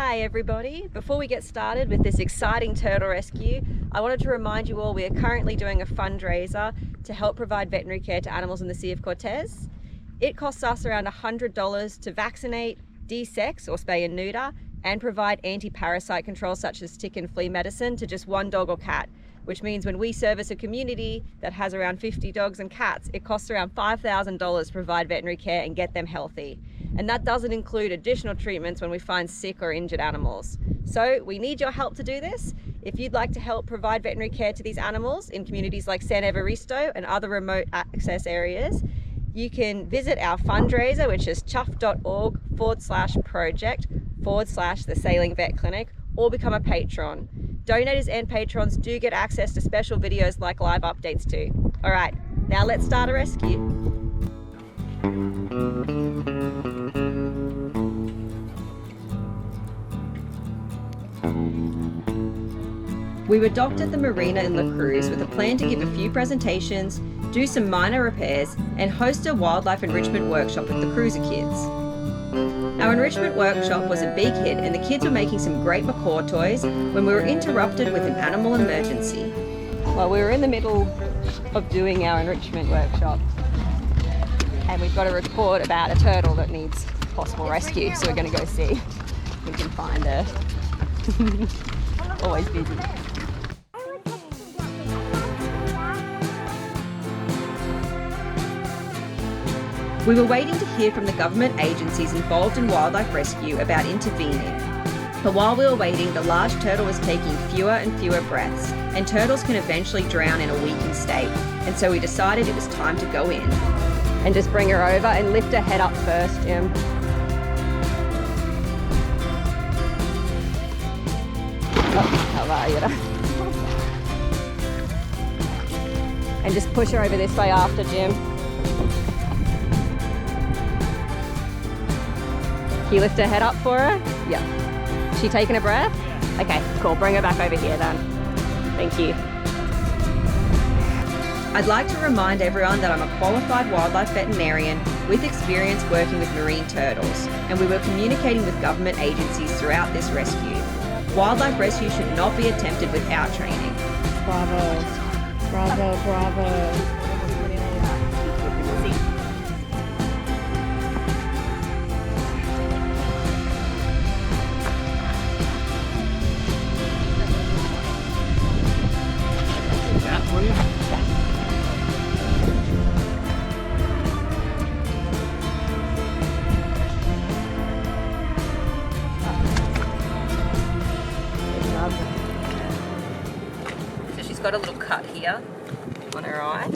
Hi everybody, before we get started with this exciting turtle rescue, I wanted to remind you all we are currently doing a fundraiser to help provide veterinary care to animals in the Sea of Cortez. It costs us around $100 to vaccinate, de-sex or spay and neuter, and provide anti-parasite control such as tick and flea medicine to just one dog or cat, which means when we service a community that has around 50 dogs and cats, it costs around $5,000 to provide veterinary care and get them healthy. And that doesn't include additional treatments when we find sick or injured animals. So we need your help to do this. If you'd like to help provide veterinary care to these animals in communities like San Evaristo and other remote access areas, you can visit our fundraiser, which is chuffed.org/project/the Sailing Vet Clinic, or become a patron. Donators and patrons do get access to special videos like live updates too. All right, now let's start a rescue. We were docked at the marina in La Cruz with a plan to give a few presentations, do some minor repairs, and host a wildlife enrichment workshop with the cruiser kids. Our enrichment workshop was a big hit and the kids were making some great macaw toys when we were interrupted with an animal emergency. Well, we were in the middle of doing our enrichment workshop and we've got a report about a turtle that needs possible rescue, so we're going to go see if we can find her. Always busy. We were waiting to hear from the government agencies involved in wildlife rescue about intervening. But while we were waiting, the large turtle was taking fewer and fewer breaths, and turtles can eventually drown in a weakened state. And so we decided it was time to go in. And just bring her over and lift her head up first, Jim. Oh, how are you? And just push her over this way after, Jim. Can you lift her head up for her? Yeah. Is she taking a breath? Yeah. Okay, cool. Bring her back over here then. Thank you. I'd like to remind everyone that I'm a qualified wildlife veterinarian with experience working with marine turtles, and we were communicating with government agencies throughout this rescue. Wildlife rescue should not be attempted without training. Bravo. Bravo, bravo. So she's got a little cut here on her eye.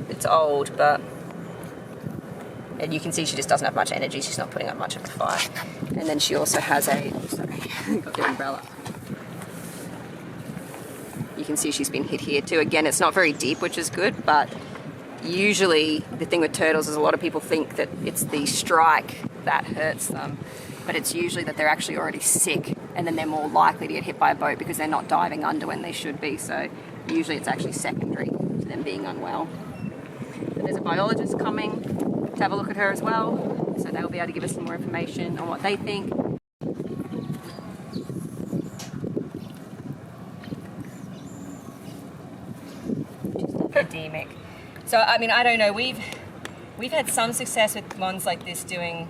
It's old, but and you can see she just doesn't have much energy. She's not putting up much of a fight. And then she also has a, sorry, got the umbrella. You can see she's been hit here too. Again, it's not very deep, which is good, but usually the thing with turtles is a lot of people think that it's the strike that hurts them, but it's usually that they're actually already sick and then they're more likely to get hit by a boat because they're not diving under when they should be. So usually it's actually secondary to them being unwell. But there's a biologist coming to have a look at her as well, so they'll be able to give us some more information on what they think. Endemic. So I mean, I don't know, we've had some success with ones like this doing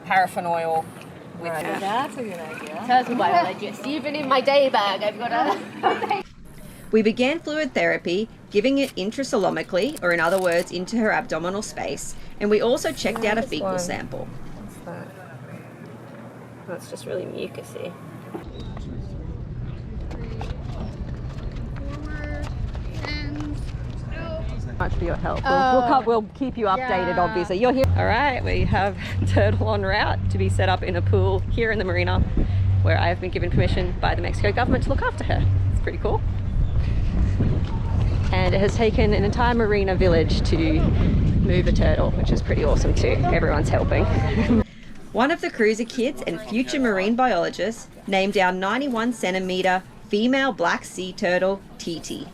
paraffin oil with That's a good idea. Tells me biologist. Even in my day bag, I've got a. We began fluid therapy, giving it intrasolomically, or in other words, into her abdominal space, and we also checked out a fecal sample. What's that? That's just really mucusy. Much for your help. We'll keep you updated, obviously. You're here. All right, we have turtle en route to be set up in a pool here in the marina, where I have been given permission by the Mexico government to look after her. It's pretty cool. And it has taken an entire marina village to move a turtle, which is pretty awesome too. Everyone's helping. One of the cruiser kids and future marine biologists named our 91 centimetre female black sea turtle, TT.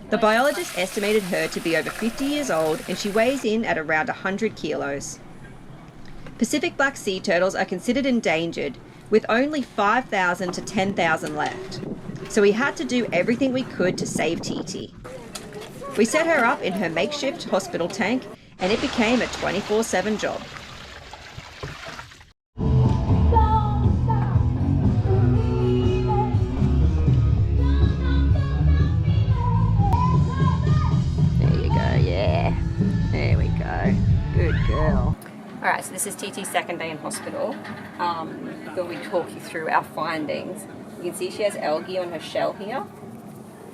The biologist estimated her to be over 50 years old and she weighs in at around 100 kilos. Pacific black sea turtles are considered endangered, with only 5,000 to 10,000 left. So we had to do everything we could to save TT. We set her up in her makeshift hospital tank, and it became a 24/7 job. There you go, yeah. There we go. Good girl. Alright, so this is TT's second day in hospital. Where we talk you through our findings. You can see she has algae on her shell here.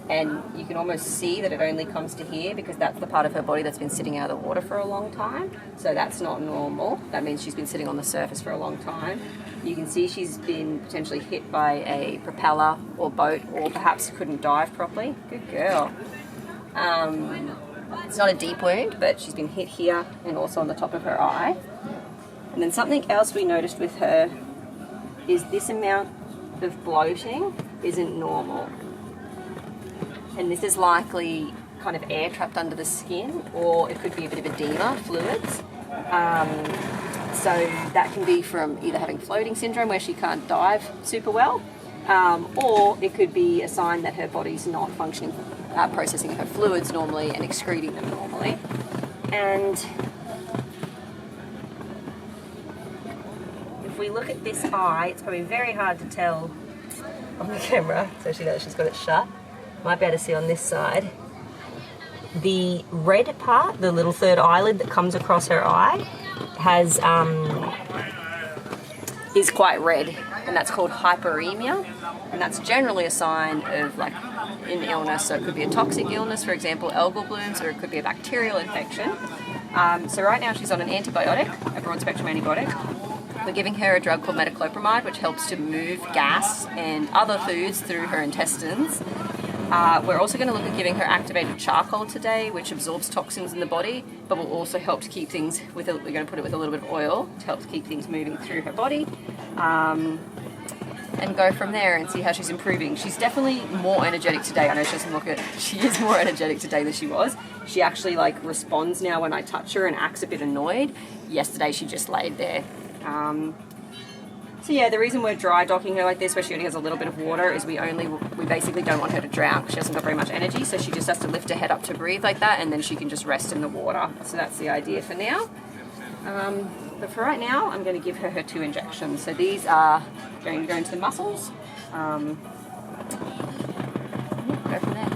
And you can almost see that it only comes to here because that's the part of her body that's been sitting out of the water for a long time. So that's not normal. That means she's been sitting on the surface for a long time. You can see she's been potentially hit by a propeller or boat, or perhaps couldn't dive properly. Good girl. It's not a deep wound, but she's been hit here and also on the top of her eye. And then something else we noticed with her is this amount of bloating isn't normal. And this is likely kind of air trapped under the skin, or it could be a bit of edema, fluids. So that can be from either having floating syndrome where she can't dive super well, or it could be a sign that her body's not functioning, processing her fluids normally and excreting them normally. And if we look at this eye, it's probably very hard to tell on the camera, so she knows she's got it shut. Might be able to see on this side. The red part, the little third eyelid that comes across her eye, has is quite red, and that's called hyperemia, and that's generally a sign of like an illness. So it could be a toxic illness, for example, algal blooms, or it could be a bacterial infection. So right now she's on an antibiotic, a broad spectrum antibiotic. We're giving her a drug called metoclopramide, which helps to move gas and other foods through her intestines. We're also going to look at giving her activated charcoal today, which absorbs toxins in the body, but will also help to keep things with, we're going to put it with a little bit of oil to help to keep things moving through her body, and go from there and see how she's improving. She's definitely more energetic today. I know she doesn't look it. She is more energetic today than she was. She actually like responds now when I touch her and acts a bit annoyed. Yesterday she just laid there. So yeah, the reason we're dry docking her like this, where she only has a little bit of water, is we basically don't want her to drown. She hasn't got very much energy, so she just has to lift her head up to breathe like that, and then she can just rest in the water. So that's the idea for now. But for right now, I'm going to give her 2 injections. So these are going to go into the muscles. Go from there.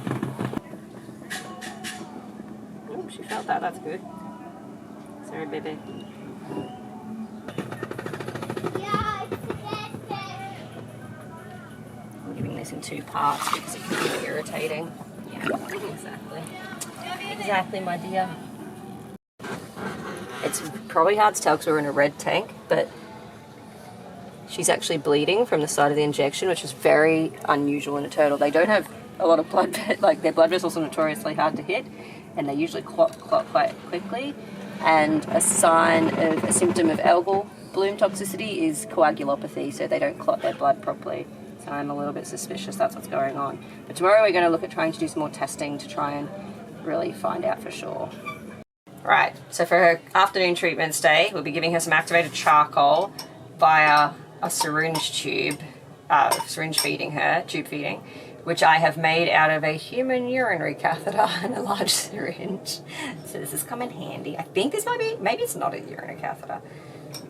Oh, she felt that. That's good. Sorry, baby. In 2 parts because it can be irritating. Yeah, exactly, my dear. It's probably hard to tell because we're in a red tank, but she's actually bleeding from the side of the injection, which is very unusual in a turtle. They don't have a lot of blood, like their blood vessels are notoriously hard to hit, and they usually clot quite quickly. And a symptom of algal bloom toxicity is coagulopathy, so they don't clot their blood properly. I'm a little bit suspicious that's what's going on. But tomorrow we're going to look at trying to do some more testing to try and really find out for sure. Right, so for her afternoon treatment stay, we'll be giving her some activated charcoal via a syringe tube, tube feeding, which I have made out of a human urinary catheter and a large syringe. So this has come in handy. I think this maybe it's not a urinary catheter.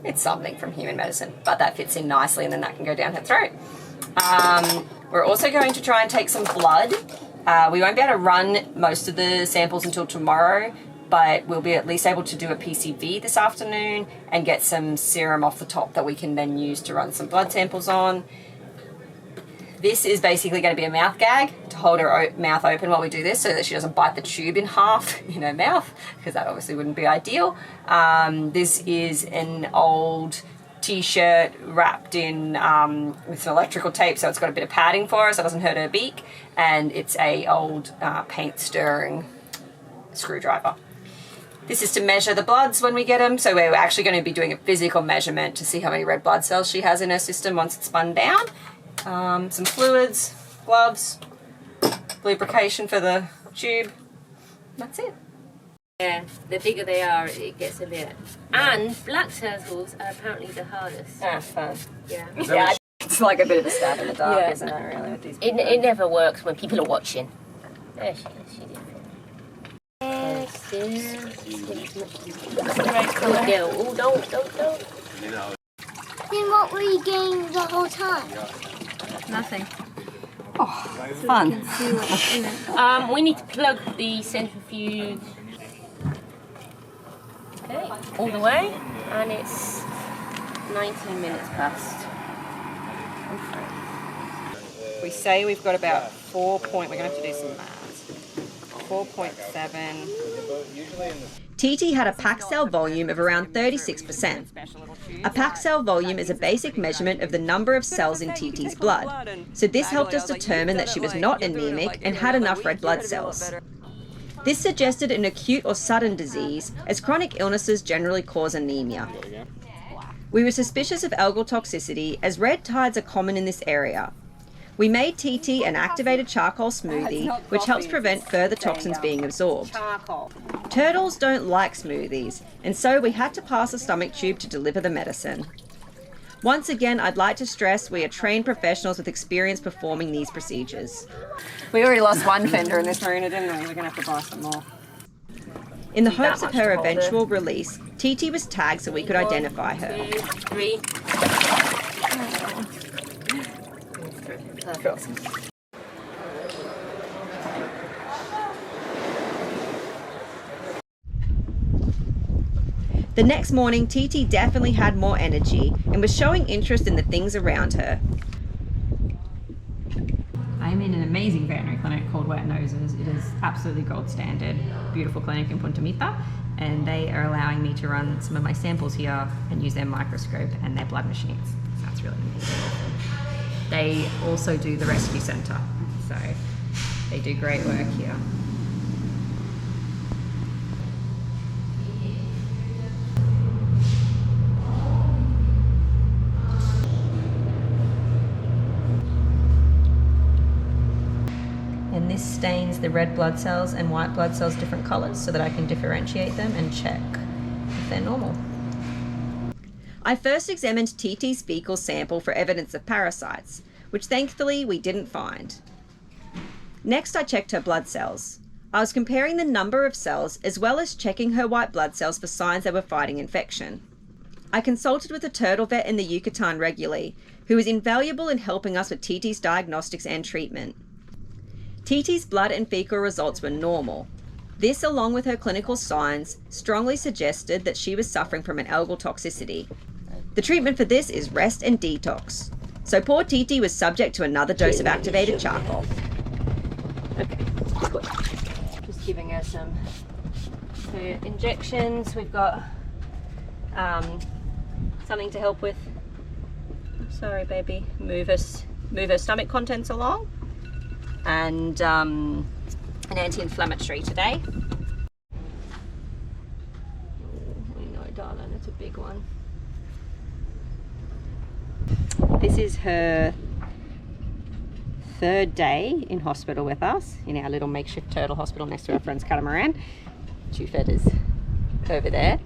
It's something from human medicine, but that fits in nicely and then that can go down her throat. We're also going to try and take some blood. We won't be able to run most of the samples until tomorrow, but we'll be at least able to do a PCV this afternoon and get some serum off the top that we can then use to run some blood samples on. This is basically going to be a mouth gag to hold her mouth open while we do this so that she doesn't bite the tube in half in her mouth, because that obviously wouldn't be ideal. This is an old t-shirt wrapped in with some electrical tape, so it's got a bit of padding for her so it doesn't hurt her beak, and it's a old paint stirring screwdriver. This is to measure the bloods when we get them, so we're actually going to be doing a physical measurement to see how many red blood cells she has in her system once it's spun down. Some fluids, gloves, lubrication for the tube. That's it. Yeah, the bigger they are, it gets a bit. And black turtles are apparently the hardest. Ah, fun. Yeah. Yeah, it's like a bit of a stab in the dark, isn't it, really, with these It never works when people are watching. There she is, she did it. Girl. Oh, don't. Then what were you getting the whole time? Nothing. Oh, it's fun. We need to plug the centrifuge. Okay, all the way, and it's 19 minutes past. We say we've got about 4 point, we're going to have to do some maths. 4.7. TT had a packed cell volume of around 36%. A packed cell volume is a basic measurement of the number of cells in TT's blood, so this helped us determine that she was not anemic and had enough red blood cells. This suggested an acute or sudden disease, as chronic illnesses generally cause anemia. We were suspicious of algal toxicity, as red tides are common in this area. We made TT an activated charcoal smoothie, which helps prevent further toxins being absorbed. Turtles don't like smoothies, and so we had to pass a stomach tube to deliver the medicine. Once again, I'd like to stress we are trained professionals with experience performing these procedures. We already lost one fender in this marina, didn't we? We're going to have to buy some more. In the hopes of her eventual release, TT was tagged so we could identify her. 2, 3. Perfect. The next morning, TT definitely had more energy and was showing interest in the things around her. I'm in an amazing veterinary clinic called Wet Noses. It is absolutely gold standard, beautiful clinic in Punta Mita, and they are allowing me to run some of my samples here and use their microscope and their blood machines. So that's really amazing. They also do the rescue centre, so they do great work here. And this stains the red blood cells and white blood cells different colours so that I can differentiate them and check if they're normal. I first examined TT's fecal sample for evidence of parasites, which thankfully we didn't find. Next, I checked her blood cells. I was comparing the number of cells as well as checking her white blood cells for signs they were fighting infection. I consulted with a turtle vet in the Yucatan regularly, who was invaluable in helping us with TT's diagnostics and treatment. TT's blood and fecal results were normal. This, along with her clinical signs, strongly suggested that she was suffering from an algal toxicity. The treatment for this is rest and detox. So poor TT was subject to another dose of activated charcoal. Okay, good. Just giving her some injections. We've got something to help with, sorry baby, move her stomach contents along, and an anti-inflammatory today. I know, darling, it's a big one. This is her third day in hospital with us, in our little makeshift turtle hospital next to our friend's catamaran. Chuffed is over there.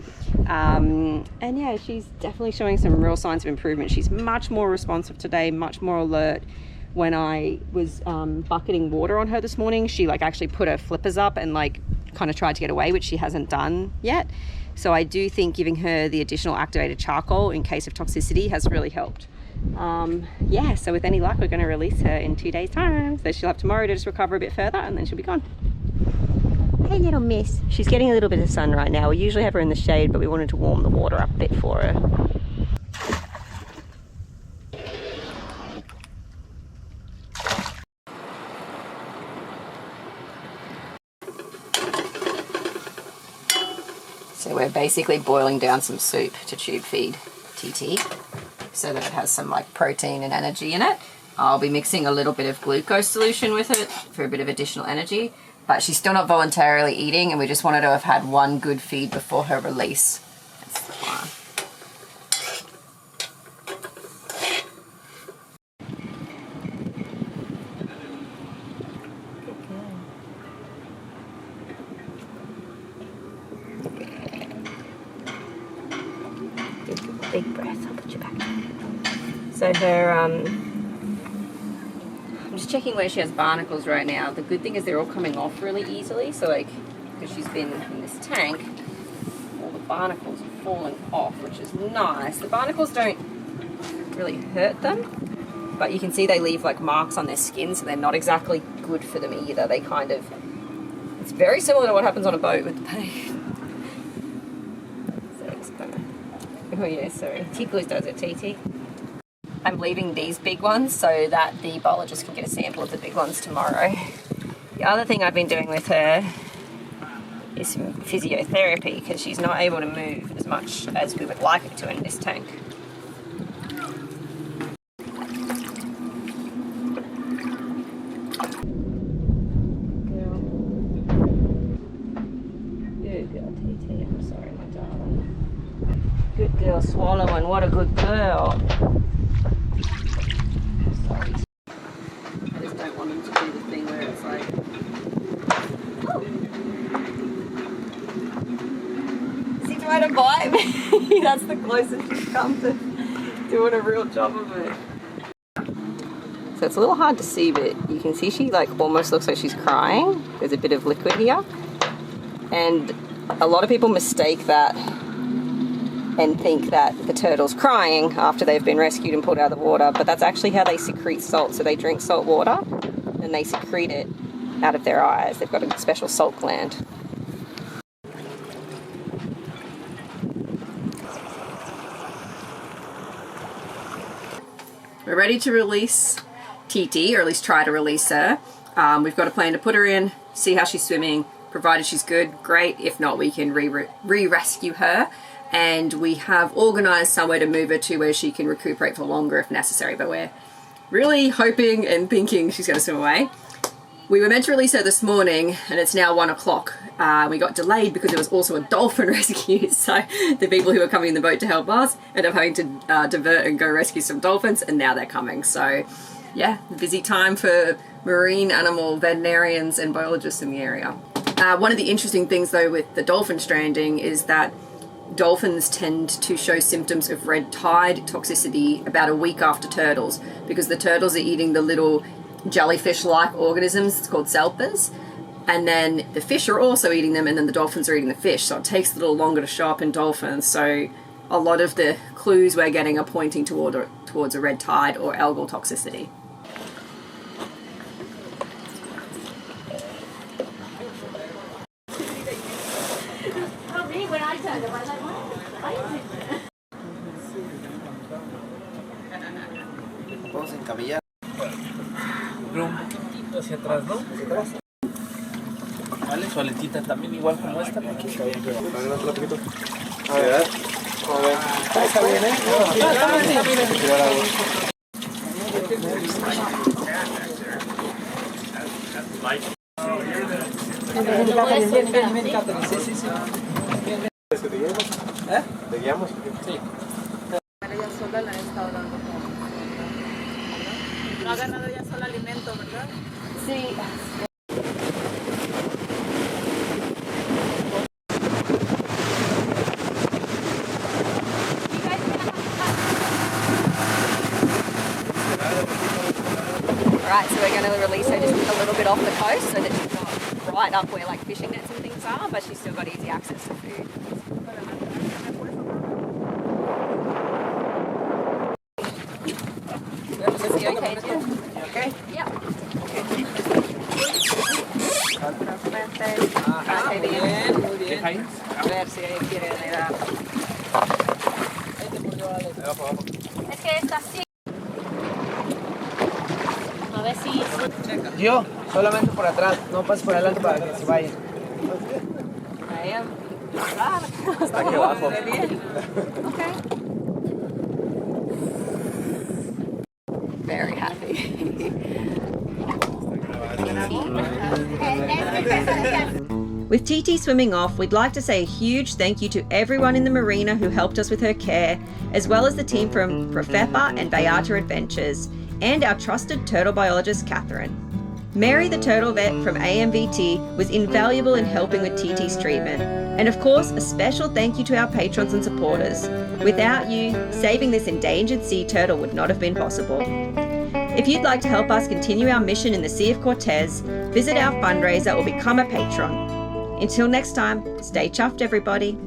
And yeah, she's definitely showing some real signs of improvement. She's much more responsive today, much more alert. When I was bucketing water on her this morning, she actually put her flippers up and kind of tried to get away, which she hasn't done yet. So I do think giving her the additional activated charcoal in case of toxicity has really helped. Yeah, so with any luck, we're going to release her in 2 days' time. So she'll have tomorrow to just recover a bit further, and then she'll be gone. Hey, little miss. She's getting a little bit of sun right now. We usually have her in the shade, but we wanted to warm the water up a bit for her. So we're basically boiling down some soup to tube feed TT so that it has some protein and energy in it. I'll be mixing a little bit of glucose solution with it for a bit of additional energy, but she's still not voluntarily eating, and we just wanted to have had one good feed before her release. That's the plan. So her, I'm just checking where she has barnacles right now. The good thing is they're all coming off really easily. So like, because she's been in this tank, all the barnacles are falling off, which is nice. The barnacles don't really hurt them, but you can see they leave like marks on their skin, so they're not exactly good for them either. They kind of, it's very similar to what happens on a boat with the pain. So it's kind of, oh yeah, sorry. Tickles does it, TT. I'm leaving these big ones so that the biologist can get a sample of the big ones tomorrow. The other thing I've been doing with her is some physiotherapy because she's not able to move as much as we would like her to in this tank. Good girl, TT. I'm sorry, my darling. Good girl, swallowing. What a good girl. Sorry. I just don't want him to do the thing where it's like, is he trying to bite me? That's the closest she's come to doing a real job of it. So it's a little hard to see, but you can see she like almost looks like she's crying. There's a bit of liquid here. And a lot of people mistake that and think that the turtle's crying after they've been rescued and pulled out of the water, but that's actually how they secrete salt. So they drink salt water and they secrete it out of their eyes. They've got a special salt gland. We're ready to release TT, or at least try to release her. We've got a plan to put her in, see how she's swimming. Provided she's good, great. If not, we can re-rescue her. And we have organised somewhere to move her to where she can recuperate for longer if necessary. But we're really hoping and thinking she's going to swim away. We were meant to release her this morning and it's now 1 o'clock. We got delayed because there was also a dolphin rescue. So the people who were coming in the boat to help us ended up having to divert and go rescue some dolphins, and now they're coming. So yeah, busy time for marine animal veterinarians and biologists in the area. One of the interesting things though with the dolphin stranding is that dolphins tend to show symptoms of red tide toxicity about a week after turtles, because the turtles are eating the little jellyfish-like organisms, it's called salpers, and then the fish are also eating them, and then the dolphins are eating the fish, so it takes a little longer to show up in dolphins. So a lot of the clues we're getting are pointing towards a red tide or algal toxicity. Vamos a encabillar. Un poquito hacia atrás, ¿no? Vale, su aletita también igual como esta. Aquí está bien, pero un poquito. A ver. A ver. Está bien, ¿eh? Está bien. Sí, sí, sí. ¿Te guiamos? ¿Eh? ¿Te guiamos? Sí. Ella sola la he estado dando como... No ha ganado ella sola alimento, ¿verdad? Sí. Alright, so we're going to release her just a little bit off the coast so that she's not right up where like fishing nets and things are, but she's still got easy access to food. Is he okay, Jim? Okay? Yeah. Muy bien, muy bien. A ver si quiere dar. Es que está así. A ver si... Yo, solamente por atrás, no pases por adelante para que se vayan. Ahí. Hasta aquí abajo. Bien. Okay. Very happy. With TT swimming off, we'd like to say a huge thank you to everyone in the marina who helped us with her care, as well as the team from PROFEPA and Bayata Adventures, and our trusted turtle biologist, Catherine. Mary the turtle vet from AMVT was invaluable in helping with TT's treatment. And of course, a special thank you to our patrons and supporters. Without you, saving this endangered sea turtle would not have been possible. If you'd like to help us continue our mission in the Sea of Cortez, visit our fundraiser or become a patron. Until next time, stay chuffed, everybody.